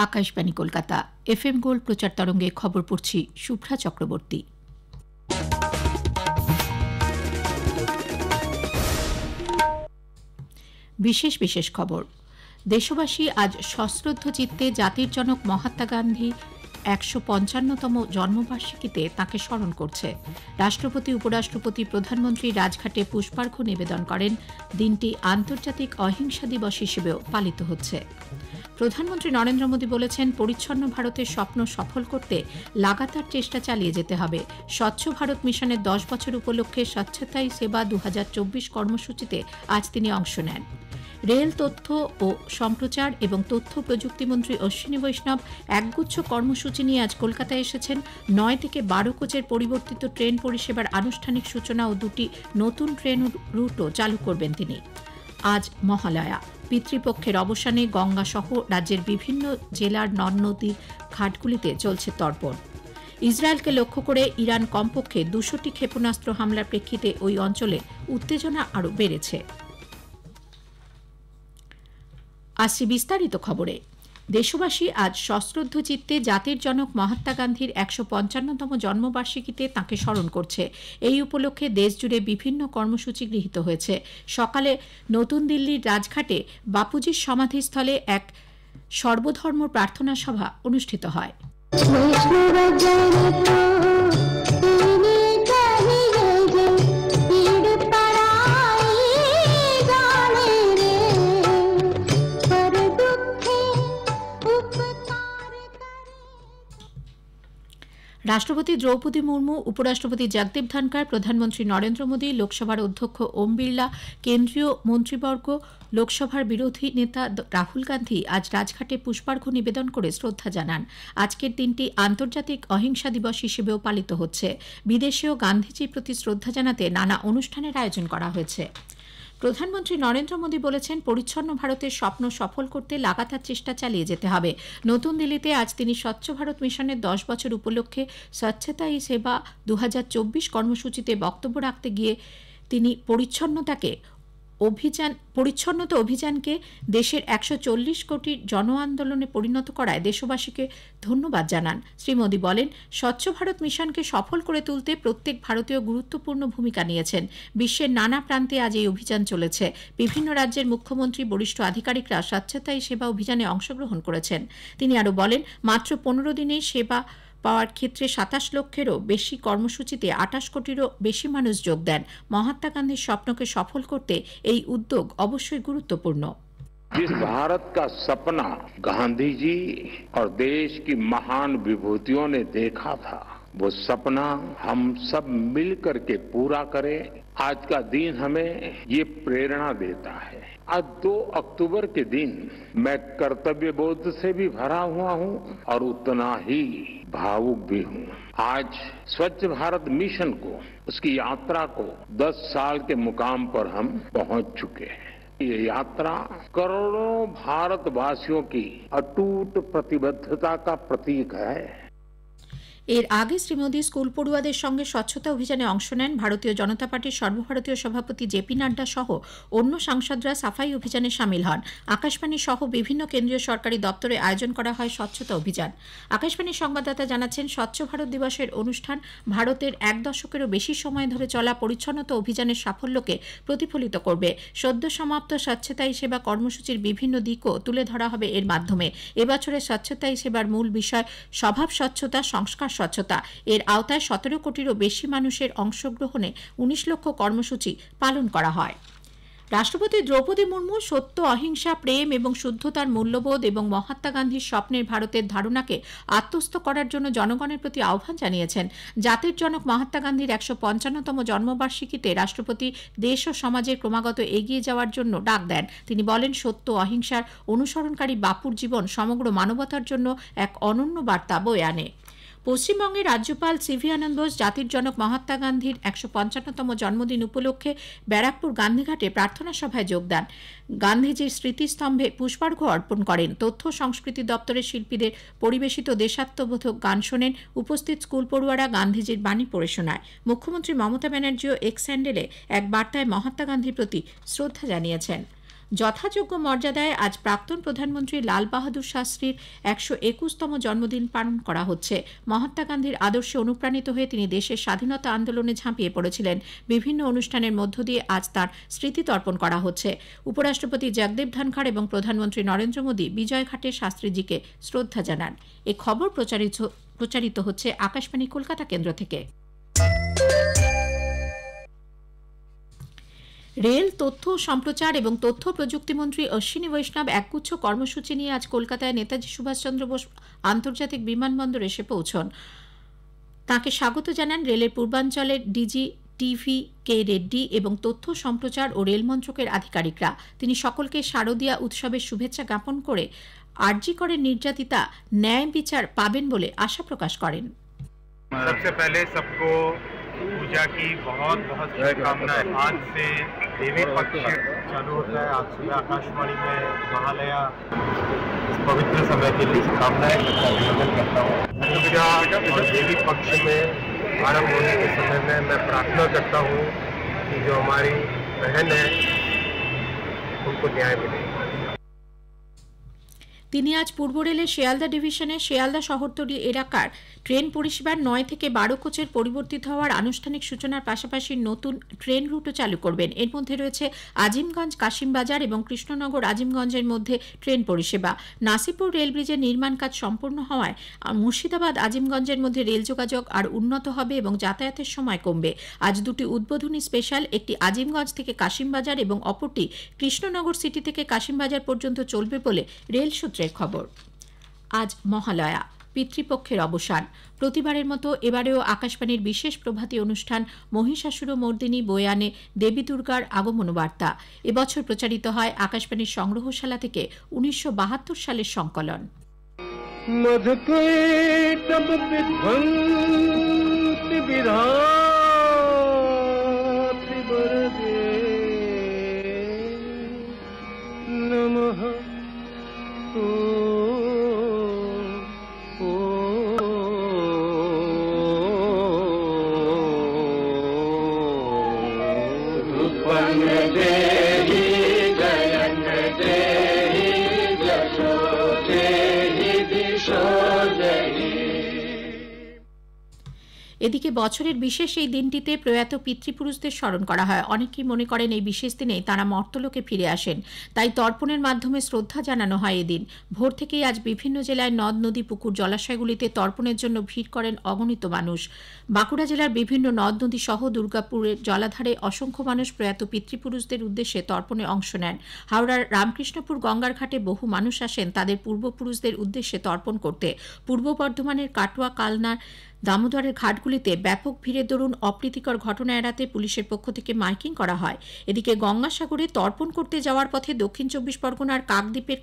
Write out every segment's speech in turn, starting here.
Akashvani Kolkata FM gold প্রচার তরঙ্গে খবর পড়ছি শুভ্রা চক্রবর্তী। বিশেষ বিশেষ খবর। দেশবাসী আজ সশ্রদ্ধ চিত্তে জাতির জনক মহাত্মা গান্ধী ১৫৫তম জন্মবার্ষিকীতে তাঁকে স্মরণ করছে। রাষ্ট্রপতি, উপরাষ্ট্রপতি, প্রধানমন্ত্রী রাজঘাটে পুষ্পার্ঘ্য নিবেদন করেন। দিনটি আন্তর্জাতিক অহিংসা দিবস হিসেবেও পালিত হচ্ছে। প্রধানমন্ত্রী নরেন্দ্র মোদী বলেছেন, পরিচ্ছন্ন ভারতের স্বপ্ন সফল করতে লাগাতার চেষ্টা চালিয়ে যেতে হবে। স্বচ্ছ ভারত মিশনের ১০ বছর উপলক্ষে স্বচ্ছতাই সেবা ২০২৪ কর্মসূচিতে আজ তিনি অংশ নেন। রেল, তথ্য ও সম্প্রচার এবং তথ্য প্রযুক্তিমন্ত্রী অশ্বিনী বৈষ্ণব একগুচ্ছ কর্মসূচি নিয়ে আজ কলকাতায় এসেছেন। ৯ থেকে ১২ কোচের পরিবর্তিত ট্রেন পরিষেবার আনুষ্ঠানিক সূচনা ও ২টি নতুন ট্রেন রুটও চালু করবেন তিনি। আজ মহালয়া। পিতৃপক্ষের অবসানে গঙ্গা সহ রাজ্যের বিভিন্ন জেলার নদ নদীর ঘাটগুলিতে চলছে তর্পণ। ইসরায়েলকে লক্ষ্য করে ইরান কমপক্ষে ২০০টি ক্ষেপণাস্ত্র হামলার প্রেক্ষিতে ওই অঞ্চলে উত্তেজনা আরও বেড়েছে। আসছি বিস্তারিত খবরে। দেশবাসী আজ সশ্রদ্ধ চিত্তে জাতির জনক মহাত্মা গান্ধীর ১৫৫তম জন্মবার্ষিকীতে তাঁকে স্মরণ করছে। এই উপলক্ষে দেশজুড়ে বিভিন্ন কর্মসূচি গৃহীত হয়েছে। সকালে নতুন দিল্লির রাজঘাটে বাপুজির সমাধিস্থলে এক সর্বধর্ম প্রার্থনা সভা অনুষ্ঠিত হয়। রাষ্ট্রপতি দ্রৌপদী মুর্মু, উপরাষ্ট্রপতি জগদীপ ধনখড়, প্রধানমন্ত্রী নরেন্দ্র মোদী, লোকসভার অধ্যক্ষ ওম বিড়লা, কেন্দ্রীয় মন্ত্রীবর্গ, লোকসভার বিরোধী নেতা রাহুল গান্ধী আজ রাজঘাটে পুষ্পার্ঘ্য নিবেদন করে শ্রদ্ধা জানান। আজকের দিনটি আন্তর্জাতিক অহিংসা দিবস হিসেবেও পালিত হচ্ছে। বিদেশেও গান্ধীজির প্রতি শ্রদ্ধা জানাতে নানা অনুষ্ঠানের আয়োজন করা হয়েছে। প্রধানমন্ত্রী নরেন্দ্র মোদী বলেছেন, পরিচ্ছন্ন ভারতের স্বপ্ন সফল করতে লাগাতার চেষ্টা চালিয়ে যেতে হবে। নতুন দিল্লিতে আজ তিনি স্বচ্ছ ভারত মিশনের 10 বছর উপলক্ষে স্বচ্ছতাই সেবা ২০২৪ কর্মসূচিতে বক্তব্য রাখতে গিয়ে তিনি পরিচ্ছন্নতা অভিযানকে দেশের ১৪০ কোটির জন আন্দোলনে পরিণত করায় দেশবাসীকে ধন্যবাদ জানান। শ্রী মোদী বলেন, স্বচ্ছ ভারত মিশনকে সফল করে তুলতে প্রত্যেক ভারতীয় গুরুত্বপূর্ণ ভূমিকা নিয়েছেন। বিশ্বের নানা প্রান্তে আজ এই অভিযান চলেছে। বিভিন্ন রাজ্যের মুখ্যমন্ত্রী, বরিষ্ঠ আধিকারিকরা স্বচ্ছতাই সেবা অভিযানে অংশগ্রহণ করেছেন। তিনি আরও বলেন, মাত্র ১৫ দিনেই সেবা পাওয়ার ক্ষেত্রে ২৭ লক্ষেরও বেশি কর্মসূচিতে ২৮ কোটিরও বেশি মানুষ যোগ দেন। মহাত্মা গান্ধীর স্বপ্নকে সফল করতে এই উদ্যোগ অবশ্যই গুরুত্বপূর্ণ। जिस भारत का सपना गांधी जी और देश की महान विभूतियों ने देखा था, वो सपना हम सब मिलकर के पूरा करें। आज का दिन हमें ये प्रेरणा देता है। आज 2 अक्टूबर के दिन मैं कर्तव्य बोध से भी भरा हुआ हूँ और उतना ही भावुक भी हूँ। आज स्वच्छ भारत मिशन को, उसकी यात्रा को 10 साल के मुकाम पर हम पहुँच चुके हैं। ये यात्रा करोड़ों भारतवासियों की अटूट प्रतिबद्धता का प्रतीक है। এর আগে শ্রী মোদী স্কুল পড়ুয়াদের সঙ্গে স্বচ্ছতা অভিযানে অংশ নেন। ভারতীয় জনতা পার্টির সর্বভারতীয় সভাপতি জেপি নাড্ডা সহ অন্য সাংসদরা সাফাই অভিযানে সামিল হন। আকাশবাণী সহ বিভিন্ন কেন্দ্রীয় সরকারি দপ্তরে আয়োজন করা হয় স্বচ্ছতা অভিযান। আকাশবাণীর সংবাদদাতা জানাচ্ছেন, স্বচ্ছ ভারত দিবসের অনুষ্ঠান ভারতের 1 দশকেরও বেশি সময় ধরে চলা পরিচ্ছন্নতা অভিযানের সাফল্যকে প্রতিফলিত করবে। সদ্য সমাপ্ত স্বচ্ছতাই সেবা কর্মসূচির বিভিন্ন দিকও তুলে ধরা হবে এর মাধ্যমে। এবছরের স্বচ্ছতাই সেবার মূল বিষয় স্বভাব স্বচ্ছতা, সংস্কার স্বচ্ছতা। এর আওতায় 17 কোটিরও বেশি মানুষের অংশগ্রহণে 19 লক্ষ কর্মসূচি পালন করা হয়। রাষ্ট্রপতি দ্রৌপদী মুর্মু সত্য, অহিংসা, প্রেম এবং শুদ্ধতার মূল্যবোধ এবং মহাত্মা গান্ধীর স্বপ্নের ভারতের ধারণাকে আত্মস্থ করার জন্য জনগণের প্রতি আহ্বান জানিয়েছেন। জাতির জনক মহাত্মা গান্ধীর ১৫৫তম জন্মবার্ষিকীতে রাষ্ট্রপতি দেশ ও সমাজের ক্রমাগত এগিয়ে যাওয়ার জন্য ডাক দেন। তিনি বলেন, সত্য অহিংসার অনুসরণকারী বাপুর জীবন সমগ্র মানবতার জন্য এক অনন্য বার্তা বয়ে আনে। পশ্চিমবঙ্গের রাজ্যপাল সিভি আনন্দ বোস জাতির জনক মহাত্মা গান্ধীর ১৫৫তম জন্মদিন উপলক্ষে ব্যারাকপুর গান্ধীঘাটে প্রার্থনা সভায় যোগ দেন। গান্ধীজির স্মৃতিস্তম্ভে পুষ্পার্ঘ্য অর্পণ করেন। তথ্য সংস্কৃতি দপ্তরের শিল্পীদের পরিবেশিত দেশাত্মবোধক গান শোনেন। উপস্থিত স্কুল পড়ুয়ারা গান্ধীজির বাণী পড়ে শোনায়। মুখ্যমন্ত্রী মমতা ব্যানার্জিও এক্স হ্যান্ডেলে এক বার্তায় মহাত্মা গান্ধীর প্রতি শ্রদ্ধা জানিয়েছেন। যথাযোগ্য মর্যাদায় আজ প্রাক্তন প্রধানমন্ত্রী লাল বাহাদুর শাস্ত্রীর 121তম জন্মদিন পালন করা হচ্ছে। মহাত্মা গান্ধীর আদর্শে অনুপ্রাণিত হয়ে তিনি দেশের স্বাধীনতা আন্দোলনে ঝাঁপিয়ে পড়েছিলেন। বিভিন্ন অনুষ্ঠানের মধ্য দিয়ে আজ তাঁর স্মৃতি তর্পণ করা হচ্ছে। উপরাষ্ট্রপতি জগদীপ ধনখড় এবং প্রধানমন্ত্রী নরেন্দ্র মোদী বিজয়ঘাটে শাস্ত্রীজিকে শ্রদ্ধা জানান। এ খবর প্রচারিত হচ্ছে আকাশবাণী কলকাতা কেন্দ্র থেকে। রেল, তথ্য সম্প্রচার এবং তথ্য প্রযুক্তিমন্ত্রী অশ্বিনী বৈষ্ণব একগুচ্ছ কর্মসূচি নিয়ে আজ কলকাতায় নেতাজি সুভাষচন্দ্র বোস আন্তর্জাতিক বিমানবন্দর এসে পৌঁছন। তাঁকে স্বাগত জানান রেলের পূর্বাঞ্চলের ডিজি টিভি কে রেড্ডি এবং তথ্য সম্প্রচার ও রেল মন্ত্রকের আধিকারিকরা। তিনি সকলকে শারদীয়া উৎসবের শুভেচ্ছা জ্ঞাপন করে আরজি করের নির্যাতিতা ন্যায় বিচার পাবেন বলে আশা প্রকাশ করেন। सबसे पहले सबको पूजा की बहुत बहुत शुभकामनाएं। आज से देवी पक्ष चालू होता है। आज सुबह आकाशवाणी में महालया इस पवित्र समय के लिए शुभकामनाएं अभिनंदन करता हूँ। पूजा और देवी पक्ष में आरंभ होने के समय में मैं प्रार्थना करता हूँ कि जो हमारी बहन है उनको न्याय मिले। তিনি আজ পূর্ব রেলের শিয়ালদা ডিভিশনের শিয়ালদা শহরতলি এলাকার ট্রেন পরিষেবার 9 থেকে 12 কোচের পরিবর্তিত হওয়ার আনুষ্ঠানিক সূচনার পাশাপাশি নতুন ট্রেন রুটও চালু করবেন। এর মধ্যে রয়েছে আজিমগঞ্জ কাশিমবাজার এবং কৃষ্ণনগর আজিমগঞ্জের মধ্যে ট্রেন পরিষেবা। নাসিপুর রেল ব্রিজের নির্মাণ কাজ সম্পূর্ণ হওয়ায় মুর্শিদাবাদ আজিমগঞ্জের মধ্যে রেল যোগাযোগ আর উন্নত হবে এবং যাতায়াতের সময় কমবে। আজ দুটি উদ্বোধনী স্পেশাল, একটি আজিমগঞ্জ থেকে কাশিমবাজার এবং অপরটি কৃষ্ণনগর সিটি থেকে কাশিমবাজার পর্যন্ত চলবে বলে রেল সূত্রে খবর। আজ মহালয়া, পিতৃপক্ষের অবসান। প্রতিবারের মতো এবারেও আকাশবাণীর বিশেষ প্রভাতী অনুষ্ঠান মহিষাসুরমর্দিনী বয়ানে দেবী দুর্গার আগমন বার্তা এবছর প্রচারিত হয় আকাশবাণীর সংগ্রহশালা থেকে 1972 সালের সংকলন। এদিকে বছরের বিশেষ এই দিনটিতে প্রয়াত পিতৃপুরুষদের স্মরণ করা হয়। অনেকেই মনে করেন এই বিশেষ দিনে তারা মর্তলোকে ফিরে আসেন, তাই তর্পণের মাধ্যমে শ্রদ্ধা জানানো হয় এদিন। ভোর থেকেই আজ বিভিন্ন জেলায় নদ নদী পুকুর জলাশয়গুলিতে তর্পণের জন্য ভিড় করেন অগণিত মানুষ। বাঁকুড়া জেলার বিভিন্ন নদ নদী সহ দুর্গাপুরের জলাধারে অসংখ্য মানুষ প্রয়াত পিতৃপুরুষদের উদ্দেশ্যে তর্পণে অংশ নেন। হাওড়ার রামকৃষ্ণপুর গঙ্গার ঘাটে বহু মানুষ আসেন তাদের পূর্বপুরুষদের উদ্দেশ্যে তর্পণ করতে। পূর্ব বর্ধমানের কাটোয়া, কালনার, দামোদরের ঘাটগুলিতে ব্যাপক ভিড়ের দরুন অপ্রীতিকর ঘটনা এড়াতে পুলিশের পক্ষ থেকে মাইকিং করা হয়। এদিকে গঙ্গাসাগরে তর্পণ করতে যাওয়ার পথে দক্ষিণ 24 পরগনার কাকদ্বীপের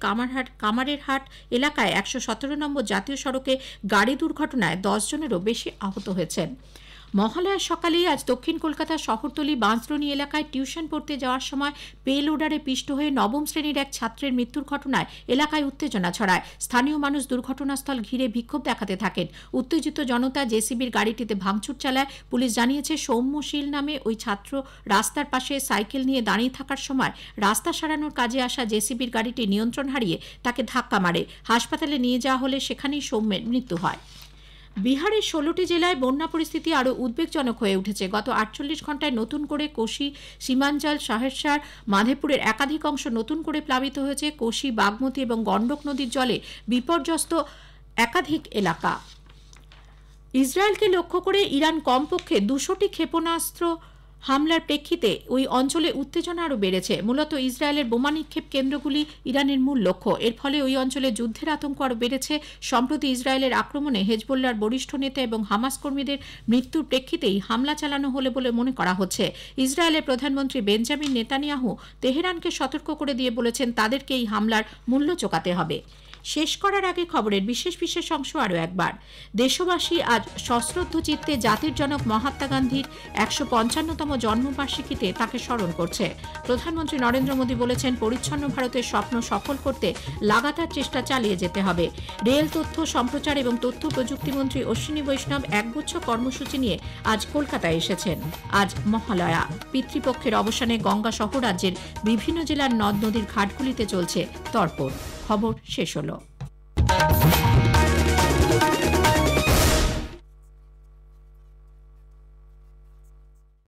কামারের হাট এলাকায় 117 নম্বর জাতীয় সড়কে গাড়ি দুর্ঘটনায় 10 জনেরও বেশি আহত হয়েছেন। মহালয়ার সকালেই আজ দক্ষিণ কলকাতার শহরতলি বাঁশদ্রোণী এলাকায় টিউশন পড়তে যাওয়ার সময় পে লোডারে পিষ্ট হয়ে 9ম শ্রেণীর এক ছাত্রের মৃত্যুর ঘটনায় এলাকায় উত্তেজনা ছড়ায়। স্থানীয় মানুষ দুর্ঘটনাস্থল ঘিরে বিক্ষোভ দেখাতে থাকেন। উত্তেজিত জনতা জেসিবির গাড়িটিতে ভাঙচুর চালায়। পুলিশ জানিয়েছে সৌম্যশীল নামে ওই ছাত্র রাস্তার পাশে সাইকেল নিয়ে দাঁড়িয়ে থাকার সময় রাস্তা সারানোর কাজে আসা জেসিবির গাড়িটি নিয়ন্ত্রণ হারিয়ে তাকে ধাক্কা মারে। হাসপাতালে নিয়ে যাওয়া হলে সেখানেই সৌম্যের মৃত্যু হয়। বিহারের 16টি জেলায় বন্যা পরিস্থিতি আরও উদ্বেগজনক হয়ে উঠেছে। গত 48 ঘণ্টায় নতুন করে কোশি, সীমাঞ্চল, সাহেরসার, মাধেপুরের একাধিক অংশ নতুন করে প্লাবিত হয়েছে। কোশি, বাগমতী এবং গণ্ডক নদীর জলে বিপর্যস্ত একাধিক এলাকা। ইসরায়েলকে লক্ষ্য করে ইরান কমপক্ষে 200টি ক্ষেপণাস্ত্র হামলার প্রেক্ষিতে ওই অঞ্চলে উত্তেজনা আরও বেড়েছে। মূলত ইসরায়েলের বোমা নিক্ষেপ কেন্দ্রগুলি ইরানের মূল লক্ষ্য। এর ফলে ওই অঞ্চলে যুদ্ধের আতঙ্ক আরও বেড়েছে। সম্প্রতি ইসরায়েলের আক্রমণে হেজবোল্লার বরিষ্ঠ নেতা এবং হামাস কর্মীদের মৃত্যুর প্রেক্ষিতেই হামলা চালানো হলে বলে মনে করা হচ্ছে। ইসরায়েলের প্রধানমন্ত্রী বেঞ্জামিন নেতানিয়াহু তেহরানকে সতর্ক করে দিয়ে বলেছেন তাদেরকে এই হামলার মূল্য চোকাতে হবে। শেষ করার আগে খবরের বিশেষ বিশেষ অংশ আরও একবার। দেশবাসী আজ সশ্রদ্ধ চিত্তে জাতির জনক মহাত্মা গান্ধীর ১৫৫তম জন্মবার্ষিকীতে তাকে স্মরণ করছে। প্রধানমন্ত্রী নরেন্দ্র মোদী বলেছেন, পরিচ্ছন্ন ভারতের স্বপ্ন সফল করতে লাগাতার চেষ্টা চালিয়ে যেতে হবে। রেল, তথ্য সম্প্রচার এবং তথ্য প্রযুক্তিমন্ত্রী অশ্বিনী বৈষ্ণব একগুচ্ছ কর্মসূচি নিয়ে আজ কলকাতায় এসেছেন। আজ মহালয়া। পিতৃপক্ষের অবসানে গঙ্গা সহ রাজ্যের বিভিন্ন জেলার নদ নদীর ঘাটগুলিতে চলছে তর্পণ। খবর শেষ হলো।